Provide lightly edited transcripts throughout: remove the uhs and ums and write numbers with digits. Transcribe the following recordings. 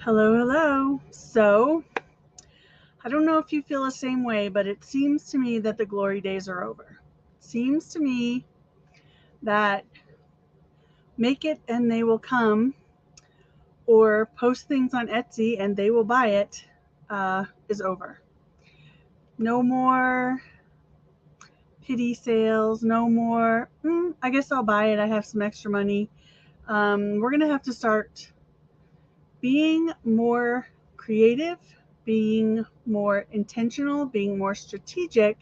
Hello, hello. So, I don't know if you feel the same way, but it seems to me that the glory days are over. It seems to me that make it and they will come, or post things on Etsy and they will buy it, is over. No more pity sales, no more, I guess I'll buy it. I have some extra money. We're going to have to start being more creative, being more intentional, being more strategic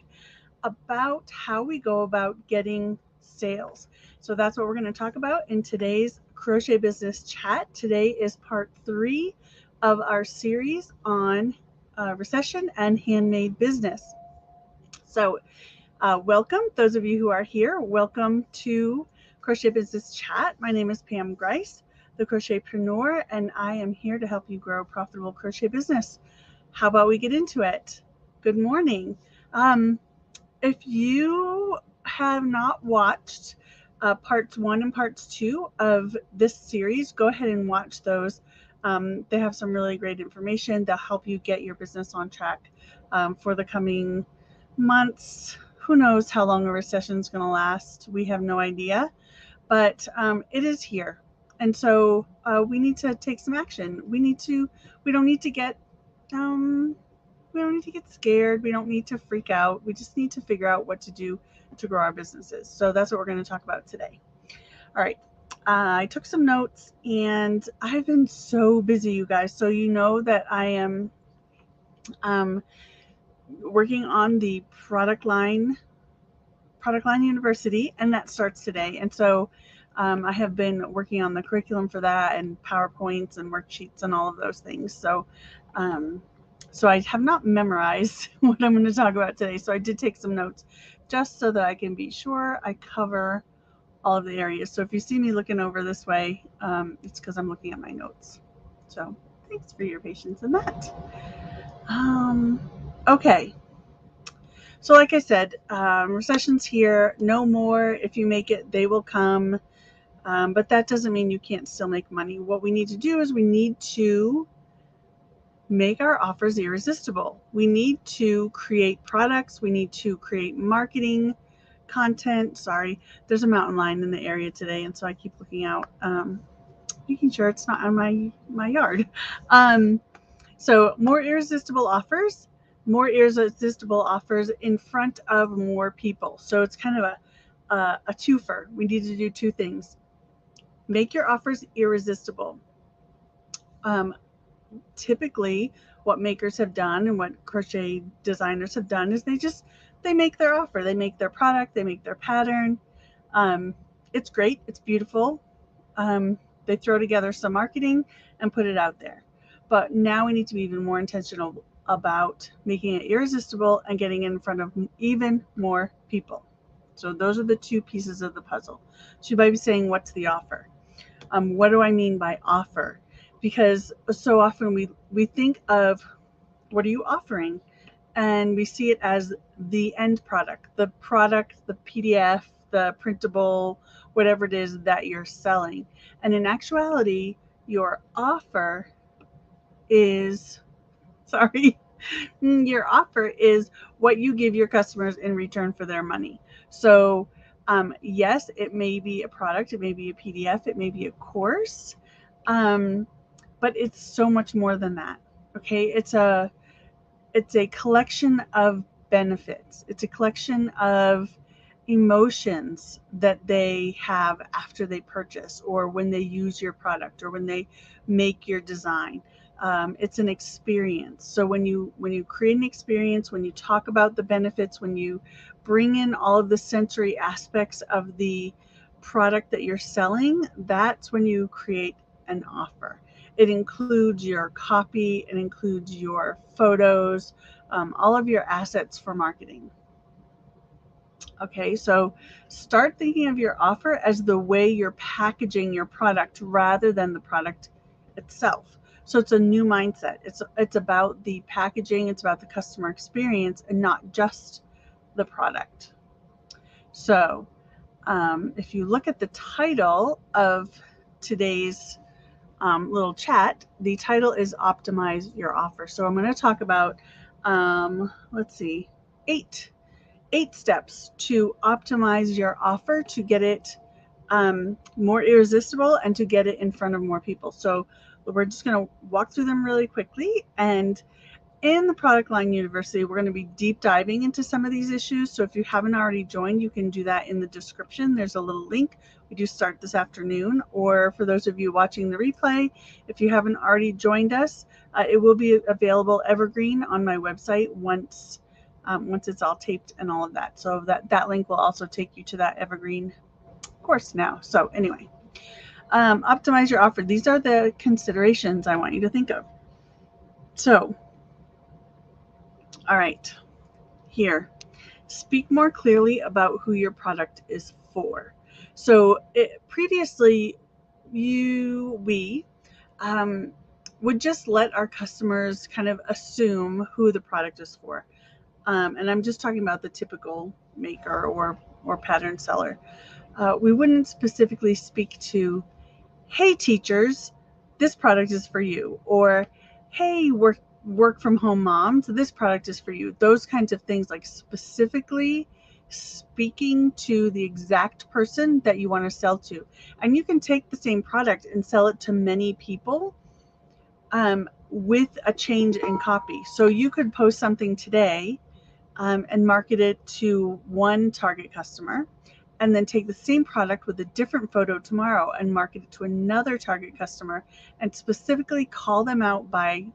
about how we go about getting sales. So that's what we're going to talk about in today's Crochet Business Chat. Today is part 3 of our series on recession and handmade business. So, welcome, those of you who are here. Welcome to Crochet Business Chat. My name is Pam Grice, the Crochetpreneur, and I am here to help you grow a profitable crochet business. How about we get into it? Good morning. If you have not watched parts 1 and parts 2 of this series, go ahead and watch those. They have some really great information that help you get your business on track for the coming months. Who knows how long a recession is going to last? We have no idea, but it is here. And so we need to take some action. We don't need to get um, we don't need to get scared. We don't need to freak out. We just need to figure out what to do to grow our businesses. So that's what we're going to talk about today. All right. I took some notes and I've been so busy, you guys. So you know that I am um, working on the product line university, and that starts today. And so I have been working on the curriculum for that and PowerPoints and worksheets and all of those things. Um, so I have not memorized what I'm going to talk about today. So I did take some notes just so that I can be sure I cover all of the areas. So if you see me looking over this way, it's because I'm looking at my notes. So thanks for your patience in that. Okay. So, like I said, recession's here. No more. If you make it, they will come. But that doesn't mean you can't still make money. What we need to do is we need to make our offers irresistible. We need to create products. We need to create marketing content. Sorry, there's a mountain lion in the area today, and so I keep looking out, making sure it's not on my yard. Um, so more irresistible offers in front of more people. So it's kind of a twofer. We need to do two things. Make your offers irresistible. Um, Typically, what makers have done and what crochet designers have done is they make their offer, they make their product, they make their pattern. Um, it's great, it's beautiful. They throw together some marketing and put it out there. But now we need to be even more intentional about making it irresistible and getting in front of even more people. So those are the two pieces of the puzzle. So you might be saying, what's the offer? What do I mean by offer? Because so often we think of what are you offering? And we see it as the end product, the PDF, the printable, whatever it is that you're selling. And in actuality, your offer is, sorry, your offer is what you give your customers in return for their money. So, yes, it may be a product, it may be a PDF, it may be a course, um, but it's so much more than that. Okay, it's a collection of benefits. It's a collection of emotions that they have after they purchase or when they use your product or when they make your design. It's an experience. So when you create an experience, when you talk about the benefits, when you bring in all of the sensory aspects of the product that you're selling, that's when you create an offer. It includes your copy, it includes your photos, all of your assets for marketing. Okay, so start thinking of your offer as the way you're packaging your product rather than the product itself. So it's a new mindset. It's about the packaging, it's about the customer experience, and not just the product. So if you look at the title of today's little chat, the title is Optimize Your Offer. So I'm going to talk about, let's see, eight steps to optimize your offer to get it more irresistible and to get it in front of more people. So we're just going to walk through them really quickly. And in the Product Line University, we're going to be deep diving into some of these issues. So if you haven't already joined, you can do that in the description. There's a little link. We do start this afternoon. Or for those of you watching the replay, if you haven't already joined us, it will be available evergreen on my website once it's all taped and all of that. So that link will also take you to that evergreen course now. So anyway, optimize your offer. These are the considerations I want you to think of. So, all right, here, speak more clearly about who your product is for. So previously, we would just let our customers kind of assume who the product is for. And I'm just talking about the typical maker or pattern seller. We wouldn't specifically speak to, hey teachers, this product is for you, or hey work from home moms, this product is for you. Those kinds of things, like specifically speaking to the exact person that you want to sell to. And you can take the same product and sell it to many people with a change in copy. So you could post something today and market it to one target customer, and then take the same product with a different photo tomorrow and market it to another target customer, and specifically call them out by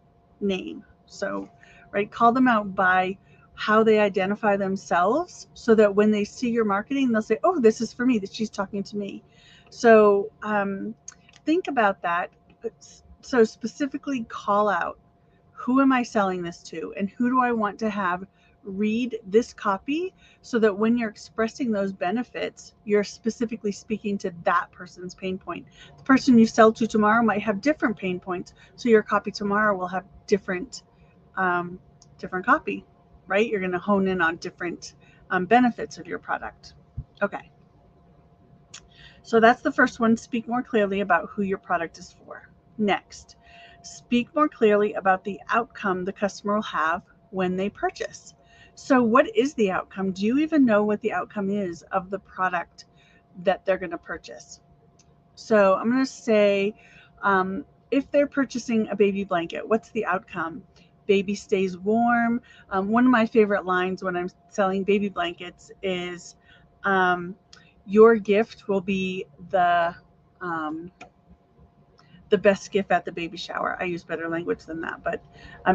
name. So, right, call them out by how they identify themselves, so that when they see your marketing, they'll say, oh, this is for me, that she's talking to me. So think about that. So specifically call out, who am I selling this to, and who do I want to have read this copy, so that when you're expressing those benefits, you're specifically speaking to that person's pain point. The person you sell to tomorrow might have different pain points, so your copy tomorrow will have different copy, right? You're going to hone in on different benefits of your product. Okay. So that's the first one. Speak more clearly about who your product is for. Next, speak more clearly about the outcome the customer will have when they purchase. So what is the outcome? Do you even know what the outcome is of the product that they're going to purchase? So I'm going to say, if they're purchasing a baby blanket, what's the outcome? Baby stays warm. One of my favorite lines when I'm selling baby blankets is, your gift will be the best gift at the baby shower. I use better language than that, but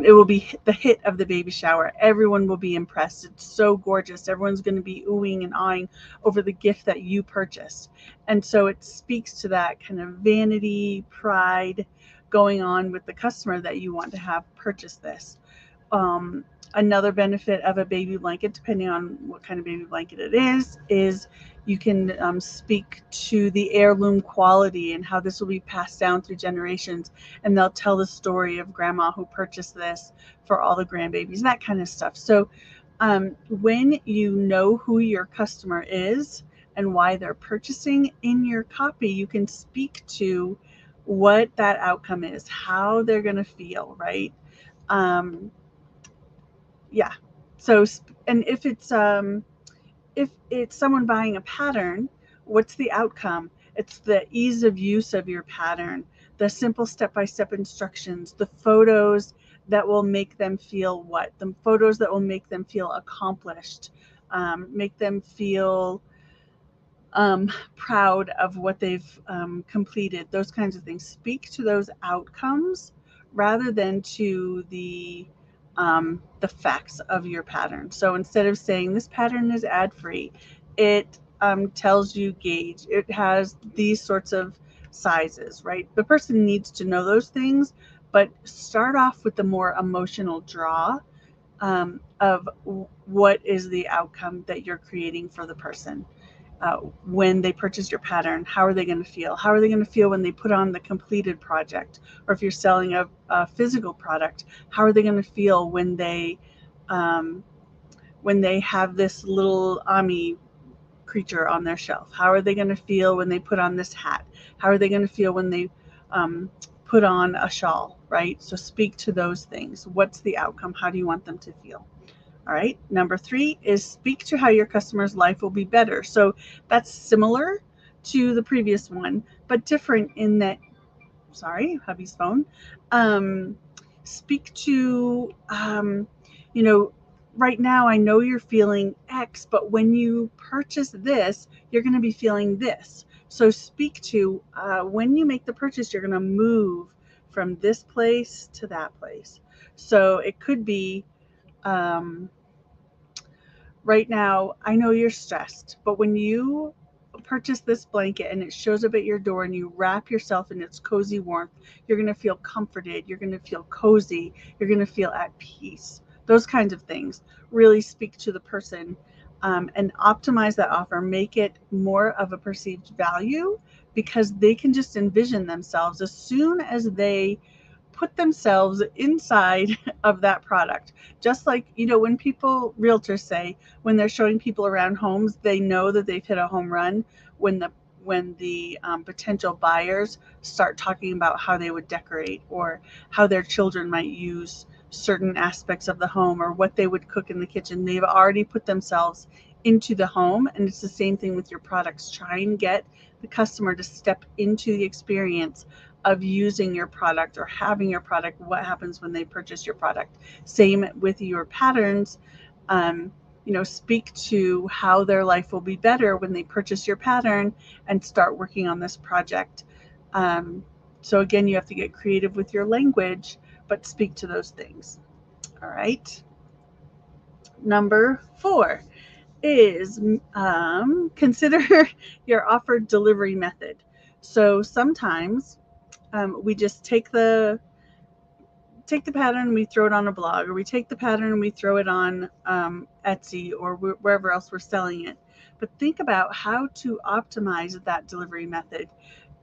it will be the hit of the baby shower. Everyone will be impressed. It's so gorgeous. Everyone's going to be oohing and awing over the gift that you purchased. And so it speaks to that kind of vanity, pride going on with the customer that you want to have purchase this. Another benefit of a baby blanket, depending on what kind of baby blanket it is you can speak to the heirloom quality and how this will be passed down through generations. And they'll tell the story of grandma who purchased this for all the grandbabies, that kind of stuff. So when you know who your customer is and why they're purchasing in your copy, you can speak to what that outcome is, how they're going to feel, right? Yeah. So, and if it's someone buying a pattern, what's the outcome? It's the ease of use of your pattern, the simple step-by-step instructions, the photos that will make them feel what? The photos that will make them feel accomplished, make them feel proud of what they've completed, those kinds of things. Speak to those outcomes rather than to the facts of your pattern. So instead of saying this pattern is ad-free, it tells you gauge. It has these sorts of sizes, right? The person needs to know those things, but start off with the more emotional draw of what is the outcome that you're creating for the person. When they purchase your pattern, how are they going to feel? How are they going to feel when they put on the completed project? Or if you're selling a physical product, how are they going to feel when they have this little Ami creature on their shelf? How are they going to feel when they put on this hat? How are they going to feel when they put on a shawl, right? So speak to those things. What's the outcome? How do you want them to feel? All right. Number 3 is speak to how your customer's life will be better. So that's similar to the previous one, but different in that, sorry, hubby's phone. Speak to, right now I know you're feeling X, but when you purchase this, you're going to be feeling this. So speak to when you make the purchase, you're going to move from this place to that place. So it could be, right now, I know you're stressed, but when you purchase this blanket and it shows up at your door and you wrap yourself in its cozy warmth, you're going to feel comforted, you're going to feel cozy, you're going to feel at peace. Those kinds of things really speak to the person, and optimize that offer, make it more of a perceived value, because they can just envision themselves as soon as they put themselves inside of that product. Just like, when realtors say, when they're showing people around homes, they know that they've hit a home run when the potential buyers start talking about how they would decorate, or how their children might use certain aspects of the home, or what they would cook in the kitchen. They've already put themselves into the home, and it's the same thing with your products. Try and get the customer to step into the experience of using your product or having your product. What happens when they purchase your product? Same with your patterns. Speak to how their life will be better when they purchase your pattern and start working on this project. So again, you have to get creative with your language, but speak to those things. All right. Number 4 is consider your offered delivery method. So sometimes we just take the pattern and we throw it on a blog, or we take the pattern and we throw it on Etsy or wherever else we're selling it. But think about how to optimize that delivery method.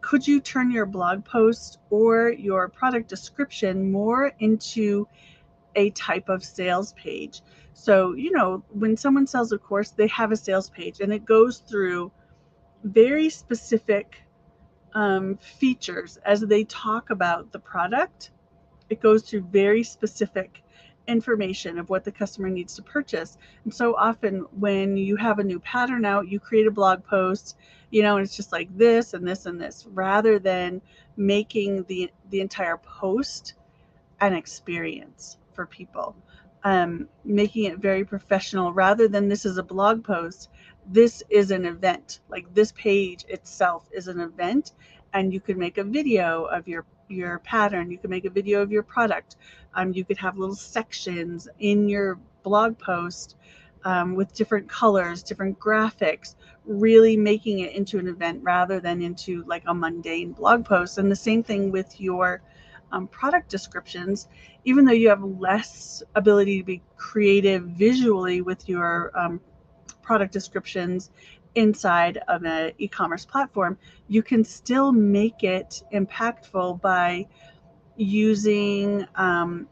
Could you turn your blog post or your product description more into a type of sales page? So, when someone sells a course, they have a sales page and it goes through very specific features as they talk about the product. It goes through very specific information of what the customer needs to purchase. And so often when you have a new pattern out, you create a blog post, and it's just like this and this and this, rather than making the entire post an experience for people. Making it very professional, rather than this is a blog post, this is an event. Like, this page itself is an event, and you could make a video of your pattern. You could make a video of your product. You could have little sections in your blog post with different colors, different graphics, really making it into an event rather than into like a mundane blog post. And the same thing with your product descriptions. Even though you have less ability to be creative visually with your product descriptions inside of an e-commerce platform, you can still make it impactful by using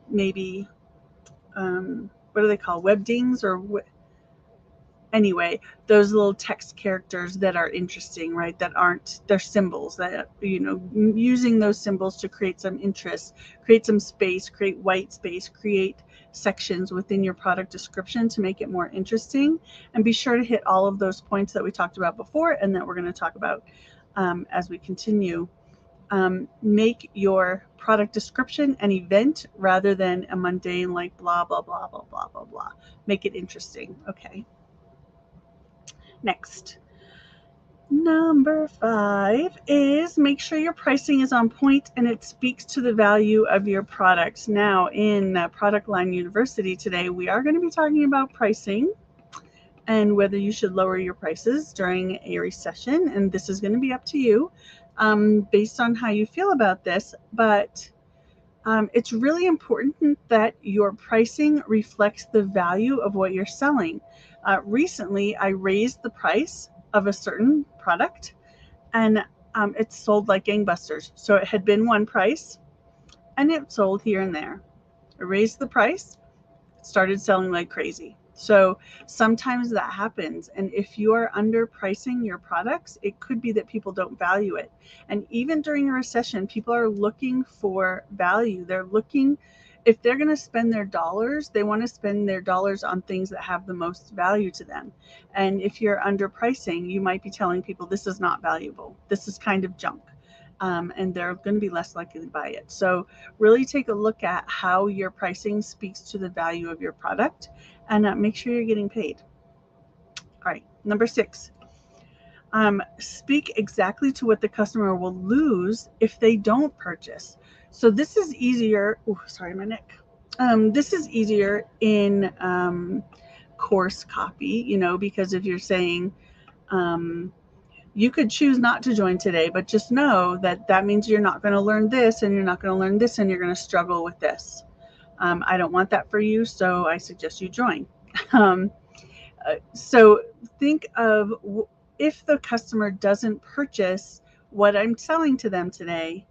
maybe what do they call, web dings, or anyway, those little text characters that are interesting, right? That aren't, they're symbols, that, using those symbols to create some interest, create some space, create white space, create sections within your product description to make it more interesting. And be sure to hit all of those points that we talked about before and that we're going to talk about as we continue. Make your product description an event rather than a mundane, like blah, blah, blah, blah, blah, blah, blah. Make it interesting. Okay. Next, number 5 is make sure your pricing is on point and it speaks to the value of your products. Now, in Product Line University today, we are going to be talking about pricing and whether you should lower your prices during a recession. And this is going to be up to you based on how you feel about this. But it's really important that your pricing reflects the value of what you're selling. Recently, I raised the price of a certain product, and it sold like gangbusters. So it had been one price, and it sold here and there. I raised the price, it started selling like crazy. So sometimes that happens. And if you are underpricing your products, it could be that people don't value it. And even during a recession, people are looking for value. They're looking, if they're going to spend their dollars, they want to spend their dollars on things that have the most value to them. And if you're underpricing, you might be telling people this is not valuable. This is kind of junk. And they're going to be less likely to buy it. So really take a look at how your pricing speaks to the value of your product, and make sure you're getting paid. All right, number 6, speak exactly to what the customer will lose if they don't purchase. So this is easier. Oh, sorry, my neck. This is easier in course copy, because if you're saying, you could choose not to join today, but just know that that means you're not going to learn this, and you're not going to learn this, and you're going to struggle with this. I don't want that for you, so I suggest you join. So think of, if the customer doesn't purchase what I'm selling to them today,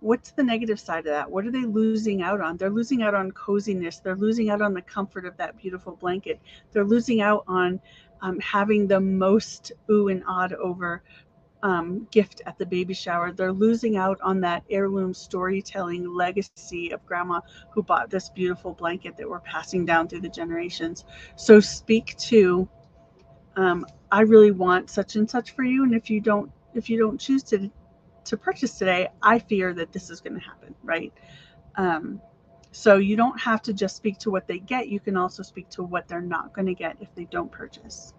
what's the negative side of that? What are they losing out on? They're losing out on coziness. They're losing out on the comfort of that beautiful blanket. They're losing out on having the most ooh and ahhed over gift at the baby shower. They're losing out on that heirloom storytelling legacy of grandma who bought this beautiful blanket that we're passing down through the generations. So speak to, I really want such and such for you, and if you don't choose to purchase today, I fear that this is going to happen, right? So you don't have to just speak to what they get. You can also speak to what they're not going to get if they don't purchase.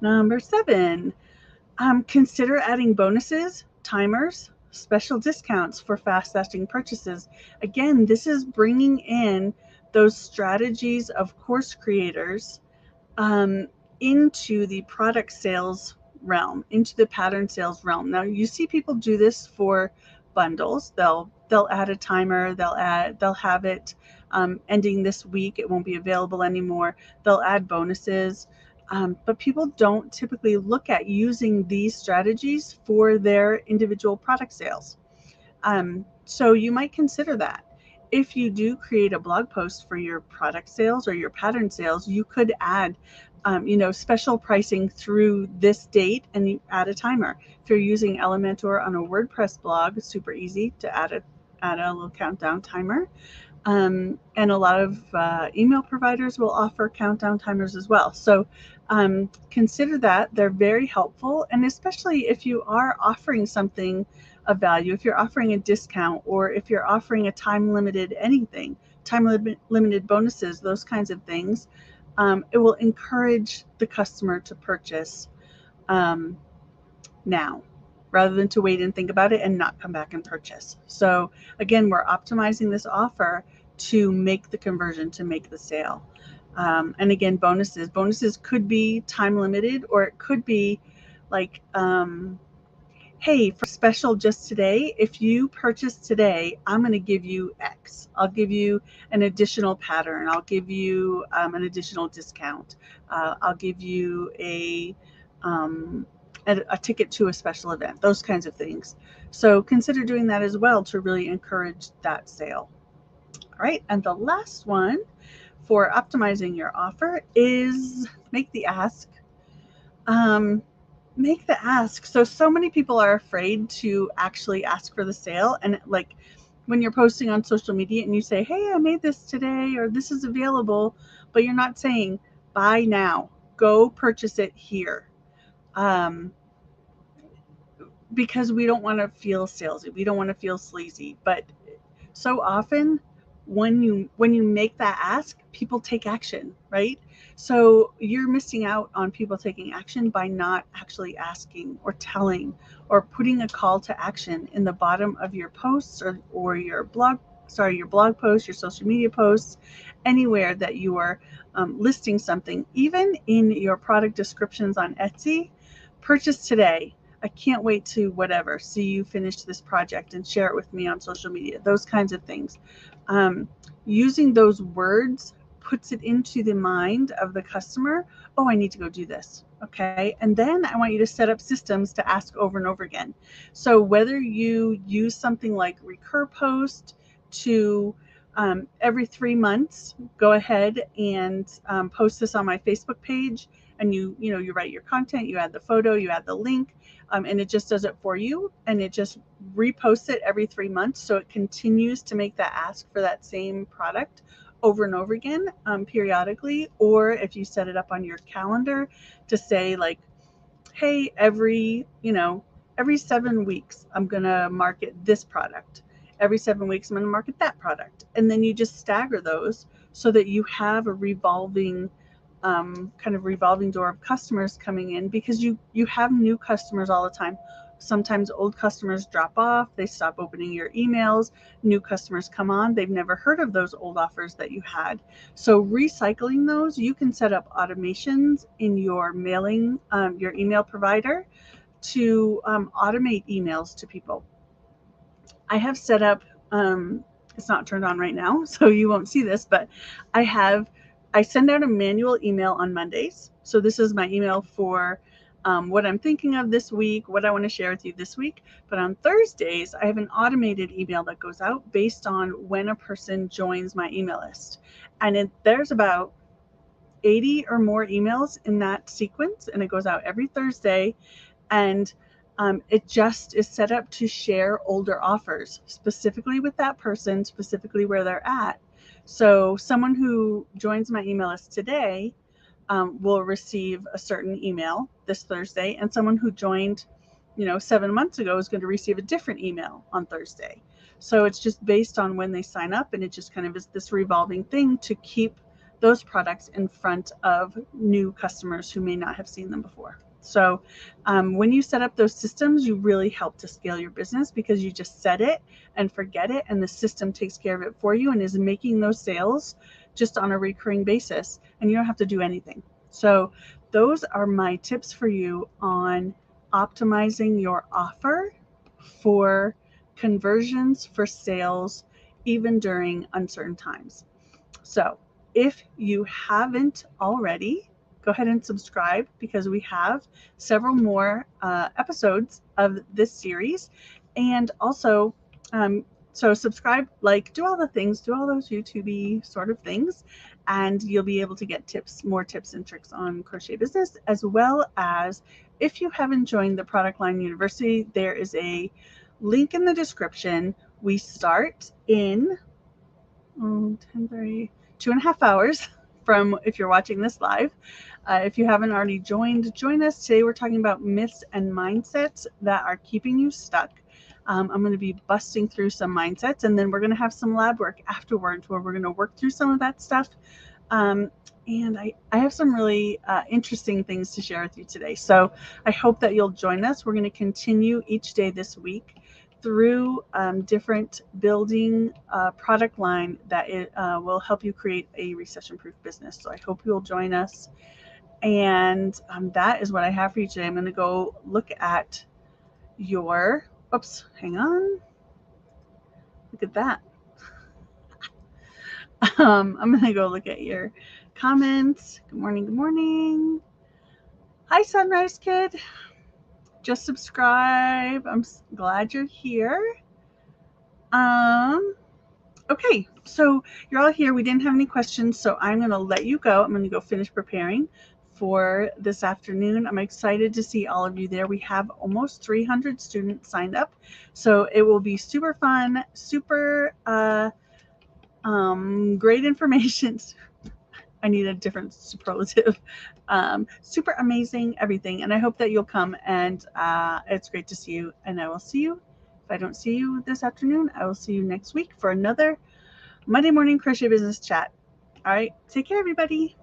Number 7, consider adding bonuses, timers, special discounts for fast-lasting purchases. Again, this is bringing in those strategies of course creators into the product sales realm, into the pattern sales realm. Now, you see people do this for bundles. They'll add a timer. They'll have it ending this week. It won't be available anymore. They'll add bonuses. But people don't typically look at using these strategies for their individual product sales. So you might consider that. If you do create a blog post for your product sales or your pattern sales, you could add, special pricing through this date, and you add a timer. If you're using Elementor on a WordPress blog, it's super easy to add a little countdown timer. And a lot of email providers will offer countdown timers as well. So consider that. They're very helpful. And especially if you are offering something of value, if you're offering a discount, or if you're offering a time-limited anything, time-limited bonuses, those kinds of things, it will encourage the customer to purchase now, rather than to wait and think about it and not come back and purchase. So again, we're optimizing this offer to make the conversion, to make the sale. And again, bonuses could be time limited, or it could be like, hey, for special just today, if you purchase today, I'm going to give you X. I'll give you an additional pattern. I'll give you an additional discount. I'll give you a ticket to a special event, those kinds of things. So consider doing that as well to really encourage that sale. All right, and the last one for optimizing your offer is make the ask. Make the ask. So many people are afraid to actually ask for the sale. And like when you're posting on social media and you say, hey, I made this today, or this is available, but you're not saying buy now, go purchase it here. Because we don't want to feel salesy. We don't want to feel sleazy. But so often when you make that ask, people take action, right? So you're missing out on people taking action by not actually asking or telling or putting a call to action in the bottom of your posts or your blog posts, your social media posts, anywhere that you are listing something, even in your product descriptions on Etsy. Purchase today. I can't wait to whatever, see you finish this project and share it with me on social media, those kinds of things. Using those words puts it into the mind of the customer, oh, I need to go do this. Okay. And then I want you to set up systems to ask over and over again. So whether you use something like Recur Post to every 3 months, go ahead and post this on my Facebook page, and you write your content, you add the photo, you add the link, and it just does it for you, and it just reposts it every 3 months, so it continues to make that ask for that same product over and over again, periodically. Or if you set it up on your calendar to say, like, hey, every 7 weeks I'm gonna market this product, every 7 weeks I'm gonna market that product, and then you just stagger those so that you have a revolving kind of revolving door of customers coming in, because you have new customers all the time. Sometimes old customers drop off, they stop opening your emails, new customers come on, they've never heard of those old offers that you had. So recycling those, you can set up automations in your mailing, your email provider, to automate emails to people. I have set up, it's not turned on right now, so you won't see this, but I send out a manual email on Mondays. So this is my email for what I'm thinking of this week, what I want to share with you this week. But on Thursdays, I have an automated email that goes out based on when a person joins my email list. And there's about 80 or more emails in that sequence, and it goes out every Thursday. And it just is set up to share older offers, specifically with that person, specifically where they're at. So someone who joins my email list today will receive a certain email this Thursday, and someone who joined 7 months ago is going to receive a different email on Thursday. So it's just based on when they sign up, and it just kind of is this revolving thing to keep those products in front of new customers who may not have seen them before. So when you set up those systems, you really help to scale your business, because you just set it and forget it, and the system takes care of it for you and is making those sales just on a recurring basis, and you don't have to do anything. So those are my tips for you on optimizing your offer for conversions, for sales, even during uncertain times. So if you haven't already, go ahead and subscribe, because we have several more episodes of this series. And also, so subscribe, like, do all the things, do all those YouTube-y sort of things, and you'll be able to get more tips and tricks on crochet business, as well as if you haven't joined the Product Line University, there is a link in the description. We start in 10:30, 2.5 hours from if you're watching this live. If you haven't already joined, join us. Today we're talking about myths and mindsets that are keeping you stuck. I'm going to be busting through some mindsets, and then we're going to have some lab work afterwards where we're going to work through some of that stuff. And I have some really interesting things to share with you today. So I hope that you'll join us. We're going to continue each day this week through different building product line that will help you create a recession-proof business. So I hope you'll join us. And that is what I have for you today. I'm going to go look at your, oops, hang on. Look at that. I'm going to go look at your comments. Good morning, good morning. Hi, Sunrise Kid. Just subscribe. I'm glad you're here. Okay, so you're all here. We didn't have any questions, so I'm going to let you go. I'm going to go finish preparing for this afternoon. I'm excited to see all of you there. We have almost 300 students signed up, so it will be super fun, super great information. I need a different superlative. Super amazing, everything. And I hope that you'll come, and it's great to see you. And I will see you. If I don't see you this afternoon, I will see you next week for another Monday morning crochet business chat. All right. Take care, everybody.